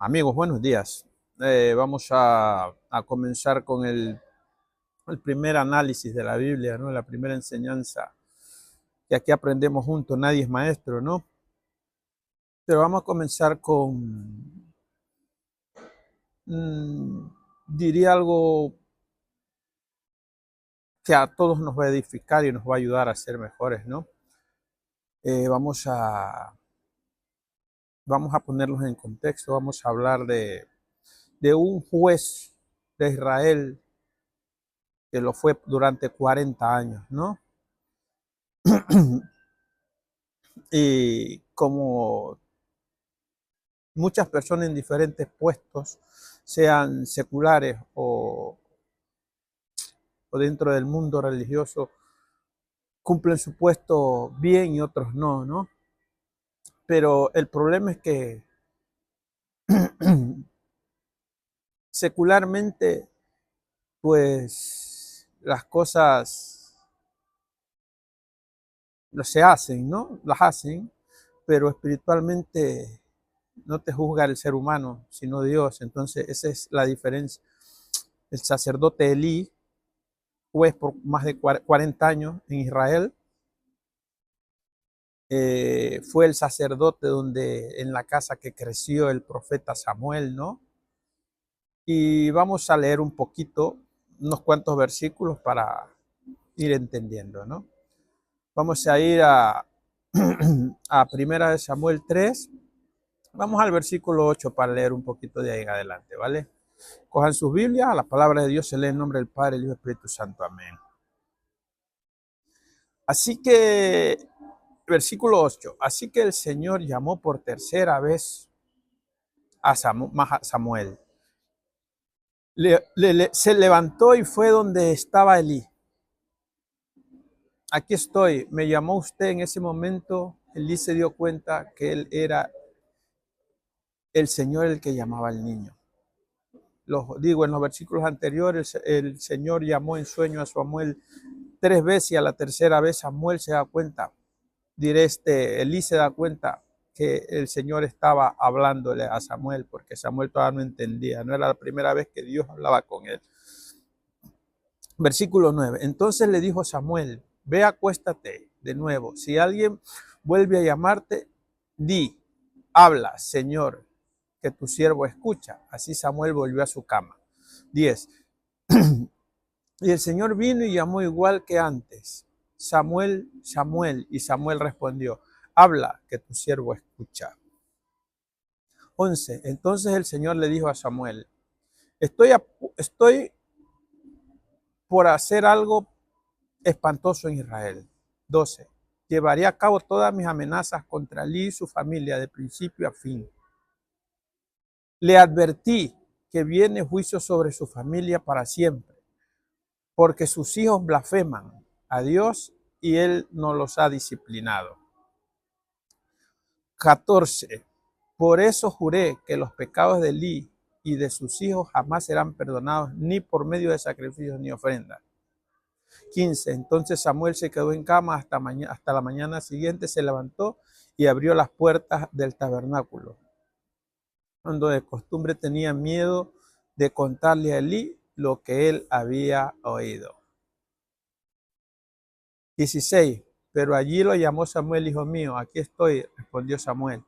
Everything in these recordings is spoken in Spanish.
Amigos, buenos días. Vamos a comenzar con el primer análisis de la Biblia, ¿no? La primera enseñanza que aquí aprendemos juntos. Nadie es maestro, ¿no? Pero vamos a comenzar con, mm, diría algo que a todos nos va a edificar y nos va a ayudar a ser mejores, ¿no? Eh, vamos a, vamos a ponerlos en contexto. Vamos a hablar de un juez de Israel que lo fue durante 40 años, ¿no? Y como muchas personas en diferentes puestos, sean seculares o dentro del mundo religioso, cumplen su puesto bien y otros no, ¿no? Pero el problema es que secularmente, pues las cosas no se hacen, ¿no? Las hacen, pero espiritualmente no te juzga el ser humano, sino Dios. Entonces, esa es la diferencia. El sacerdote Elí, juez por más de 40 años en Israel, fue el sacerdote donde en la casa que creció el profeta Samuel, ¿no? Y vamos a leer un poquito, unos cuantos versículos para ir entendiendo, ¿no? Vamos a ir a Primera de Samuel 3. Vamos al versículo 8 para leer un poquito de ahí en adelante, ¿vale? Cojan sus Biblias, la palabra de Dios se lee en nombre del Padre, el Hijo y el Espíritu Santo. Amén. Así que, versículo 8, así que el Señor llamó por tercera vez a Samuel. Se levantó y fue donde estaba Elí. Aquí estoy, me llamó usted en ese momento. Elí se dio cuenta que él era el Señor el que llamaba al niño. En los versículos anteriores, el Señor llamó en sueño a Samuel 3 veces y a la tercera vez Samuel se da cuenta. Elí se da cuenta que el Señor estaba hablándole a Samuel, porque Samuel todavía no entendía, no era la primera vez que Dios hablaba con él. Versículo 9. Entonces le dijo Samuel, ve, acuéstate de nuevo. Si alguien vuelve a llamarte, di, habla, Señor, que tu siervo escucha. Así Samuel volvió a su cama. 10. Y el Señor vino y llamó igual que antes. Samuel, Samuel. Y Samuel respondió, habla, que tu siervo escucha. 11. Entonces el Señor le dijo a Samuel, estoy por hacer algo espantoso en Israel. 12. Llevaré a cabo todas mis amenazas contra Elí y su familia de principio a fin. Le advertí que viene juicio sobre su familia para siempre, porque sus hijos blasfeman a Dios y él no los ha disciplinado. 14. Por eso juré que los pecados de Elí y de sus hijos jamás serán perdonados, ni por medio de sacrificios ni ofrendas. 15. Entonces Samuel se quedó en cama hasta la mañana siguiente, se levantó y abrió las puertas del tabernáculo, cuando de costumbre tenía miedo de contarle a Elí lo que él había oído. 16. Pero allí lo llamó Samuel, hijo mío. Aquí estoy, respondió Samuel.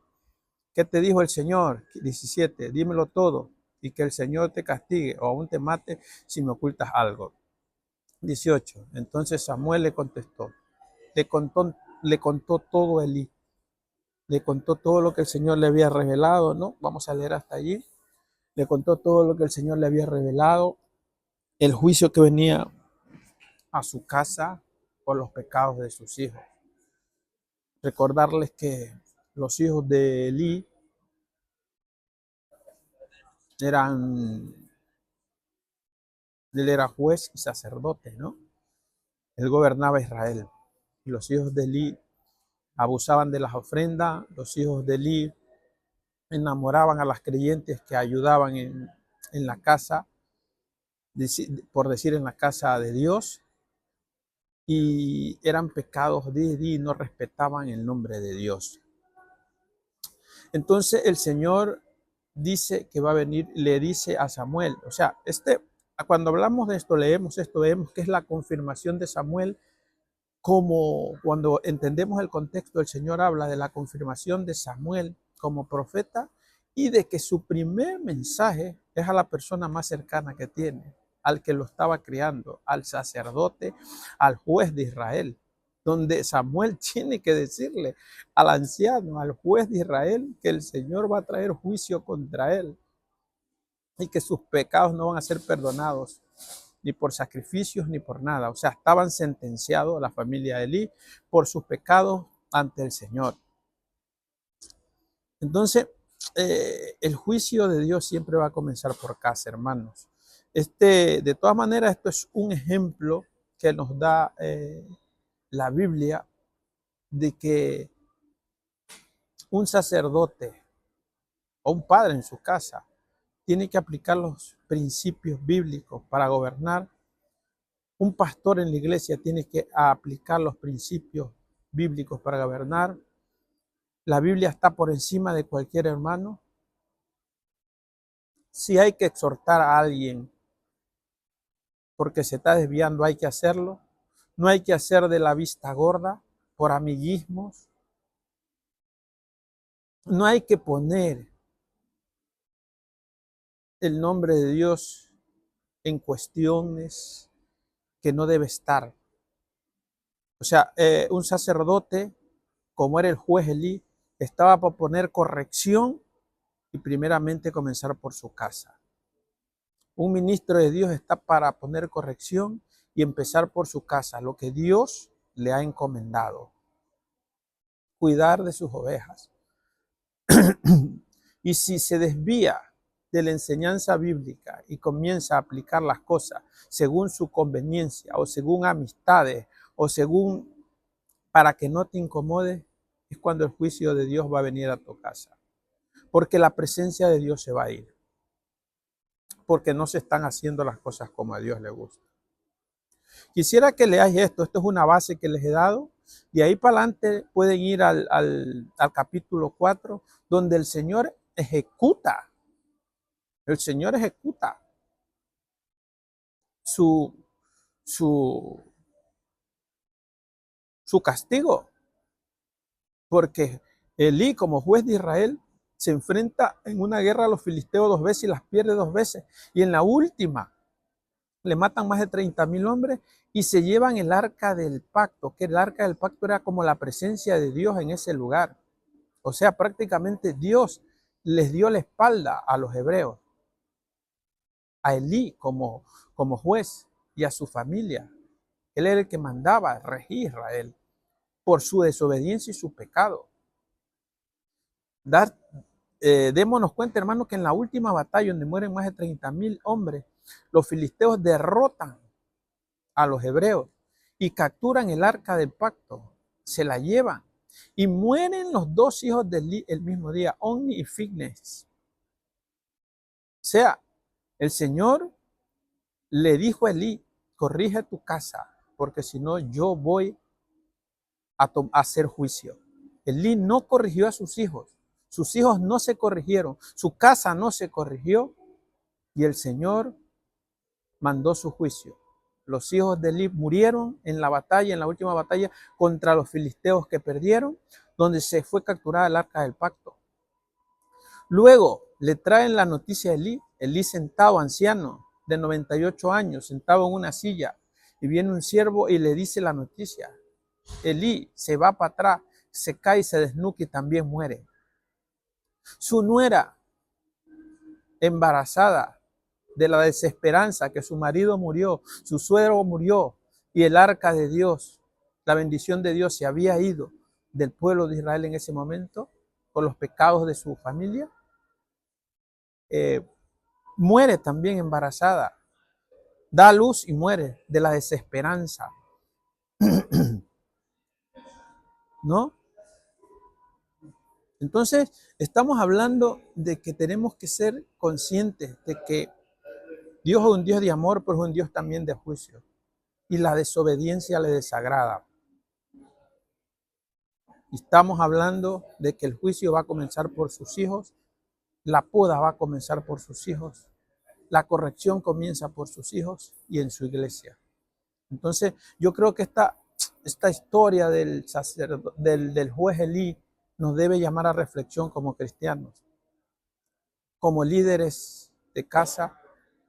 ¿Qué te dijo el Señor? 17. Dímelo todo y que el Señor te castigue o aún te mate si me ocultas algo. 18. Entonces Samuel le contestó, le contó todo a Elí, le contó todo lo que el Señor le había revelado, ¿no? Vamos a leer hasta allí. Le contó todo lo que el Señor le había revelado, el juicio que venía a su casa por los pecados de sus hijos. Recordarles que los hijos de Elí él era juez y sacerdote, ¿no? Él gobernaba Israel. Y los hijos de Elí abusaban de las ofrendas, los hijos de Elí enamoraban a las creyentes que ayudaban en la casa, por decir en la casa de Dios, y eran pecados de Elí y no respetaban el nombre de Dios. Entonces el Señor dice que va a venir, le dice a Samuel. O sea, cuando hablamos de esto, leemos esto, vemos que es la confirmación de Samuel, como cuando entendemos el contexto, el Señor habla de la confirmación de Samuel como profeta y de que su primer mensaje es a la persona más cercana que tiene, al que lo estaba criando, al sacerdote, al juez de Israel, donde Samuel tiene que decirle al anciano, al juez de Israel, que el Señor va a traer juicio contra él y que sus pecados no van a ser perdonados ni por sacrificios ni por nada. O sea, estaban sentenciados la familia de Elí por sus pecados ante el Señor. Entonces, el juicio de Dios siempre va a comenzar por casa, hermanos. De todas maneras, esto es un ejemplo que nos da la Biblia de que un sacerdote o un padre en su casa tiene que aplicar los principios bíblicos para gobernar. Un pastor en la iglesia tiene que aplicar los principios bíblicos para gobernar. La Biblia está por encima de cualquier hermano. Si hay que exhortar a alguien porque se está desviando, hay que hacerlo. No hay que hacer de la vista gorda por amiguismos. No hay que poner el nombre de Dios en cuestiones que no debe estar. O sea, un sacerdote, como era el juez Elí, estaba para poner corrección y primeramente comenzar por su casa. Un ministro de Dios está para poner corrección y empezar por su casa, lo que Dios le ha encomendado. Cuidar de sus ovejas. Y si se desvía de la enseñanza bíblica y comienza a aplicar las cosas según su conveniencia o según amistades o según para que no te incomode, es cuando el juicio de Dios va a venir a tu casa. Porque la presencia de Dios se va a ir. Porque no se están haciendo las cosas como a Dios le gusta. Quisiera que leáis esto. Esto es una base que les he dado. De ahí para adelante pueden ir al capítulo 4, donde el Señor ejecuta. El Señor ejecuta su castigo. Porque Elí, como juez de Israel, se enfrenta en una guerra a los filisteos 2 veces y las pierde 2 veces. Y en la última le matan más de 30,000 hombres y se llevan el arca del pacto, que el arca del pacto era como la presencia de Dios en ese lugar. O sea, prácticamente Dios les dio la espalda a los hebreos, a Elí como juez y a su familia. Él era el que mandaba regir Israel por su desobediencia y su pecado. Démonos cuenta, hermanos, que en la última batalla, donde mueren más de 30,000 hombres, los filisteos derrotan a los hebreos y capturan el arca del pacto, se la llevan y mueren los 2 hijos de Elí el mismo día, Ofni y Finees. O sea, el Señor le dijo a Elí: corrige tu casa, porque si no yo voy a hacer juicio. Elí no corrigió a sus hijos no se corrigieron, su casa no se corrigió y el Señor mandó su juicio. Los hijos de Elí murieron en la batalla, en la última batalla contra los filisteos que perdieron, donde se fue capturada el arca del pacto. Luego le traen la noticia a Elí sentado, anciano, de 98 años, sentado en una silla, y viene un siervo y le dice la noticia. Elí se va para atrás, se cae, se desnuca y también muere. Su nuera, embarazada de la desesperanza que su marido murió, su suegro murió y el arca de Dios, la bendición de Dios se había ido del pueblo de Israel en ese momento por los pecados de su familia, muere también embarazada, da a luz y muere de la desesperanza. ¿No? Entonces, estamos hablando de que tenemos que ser conscientes de que Dios es un Dios de amor, pero es un Dios también de juicio. Y la desobediencia le desagrada. Y estamos hablando de que el juicio va a comenzar por sus hijos La poda va a comenzar por sus hijos. La corrección comienza por sus hijos y en su iglesia. Entonces, yo creo que esta historia del juez Elí nos debe llamar a reflexión como cristianos, como líderes de casa,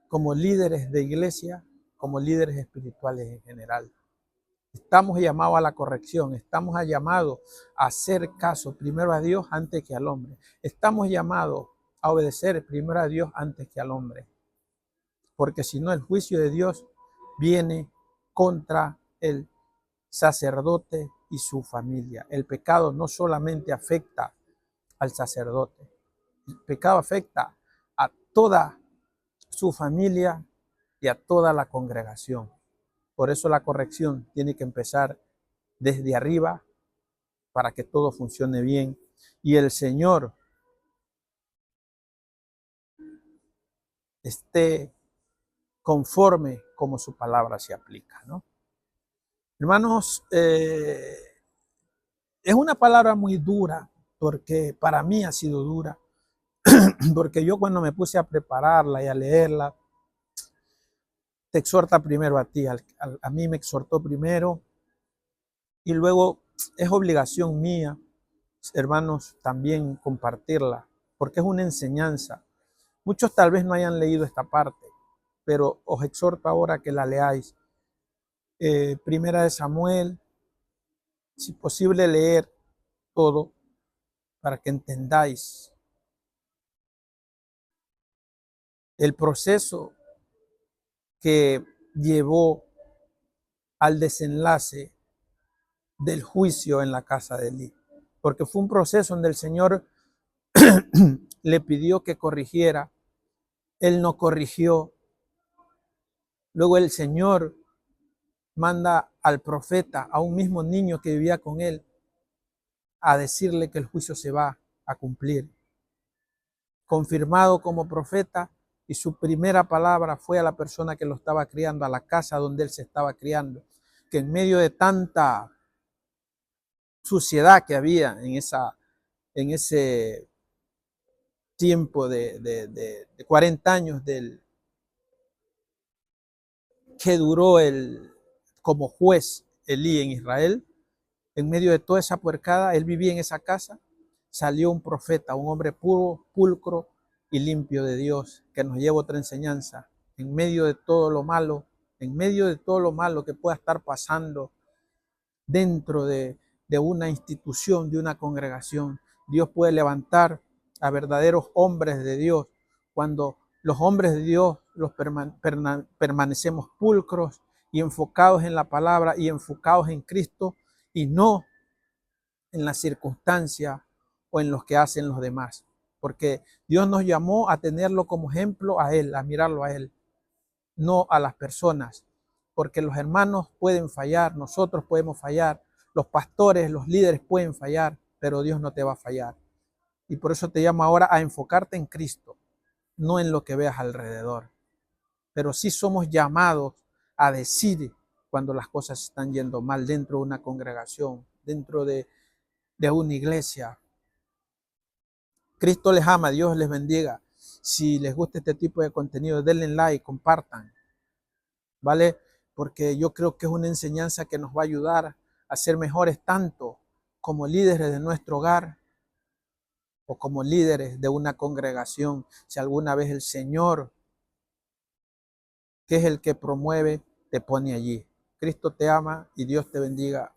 como líderes de iglesia, como líderes espirituales en general. Estamos llamados a la corrección, estamos llamados a hacer caso primero a Dios antes que al hombre. Estamos llamados a obedecer primero a Dios antes que al hombre. Porque si no, el juicio de Dios viene contra el sacerdote y su familia. El pecado no solamente afecta al sacerdote, el pecado afecta a toda su familia y a toda la congregación. Por eso la corrección tiene que empezar desde arriba para que todo funcione bien y el Señor esté conforme como su palabra se aplica, ¿no? Hermanos, es una palabra muy dura, porque para mí ha sido dura, porque yo cuando me puse a prepararla y a leerla, te exhorta primero a ti, a mí me exhortó primero, y luego es obligación mía, hermanos, también compartirla, porque es una enseñanza. Muchos tal vez no hayan leído esta parte, pero os exhorto ahora que la leáis. Primera de Samuel, si posible leer todo para que entendáis el proceso que llevó al desenlace del juicio en la casa de Elí. Porque fue un proceso donde el Señor le pidió que corrigiera, él no corrigió. Luego el Señor manda al profeta, a un mismo niño que vivía con él, a decirle que el juicio se va a cumplir. Confirmado como profeta, y su primera palabra fue a la persona que lo estaba criando, a la casa donde él se estaba criando, que en medio de tanta suciedad que había en ese tiempo de 40 años que duró como juez Elí en Israel, en medio de toda esa puercada, él vivía en esa casa, salió un profeta, un hombre puro, pulcro y limpio de Dios, que nos lleva otra enseñanza. En medio de todo lo malo, en medio de todo lo malo que pueda estar pasando dentro de una institución, de una congregación, Dios puede levantar a verdaderos hombres de Dios. Cuando los hombres de Dios permanecemos pulcros y enfocados en la palabra y enfocados en Cristo y no en las circunstancias o en los que hacen los demás. Porque Dios nos llamó a tenerlo como ejemplo a Él, a mirarlo a Él, no a las personas. Porque los hermanos pueden fallar, nosotros podemos fallar, los pastores, los líderes pueden fallar, pero Dios no te va a fallar. Y por eso te llamo ahora a enfocarte en Cristo, no en lo que veas alrededor. Pero sí somos llamados a decir cuando las cosas están yendo mal dentro de una congregación, dentro de una iglesia. Cristo les ama, Dios les bendiga. Si les gusta este tipo de contenido, denle like, compartan, ¿vale? Porque yo creo que es una enseñanza que nos va a ayudar a ser mejores tanto como líderes de nuestro hogar o como líderes de una congregación. Si alguna vez el Señor, que es el que promueve, te pone allí. Cristo te ama y Dios te bendiga.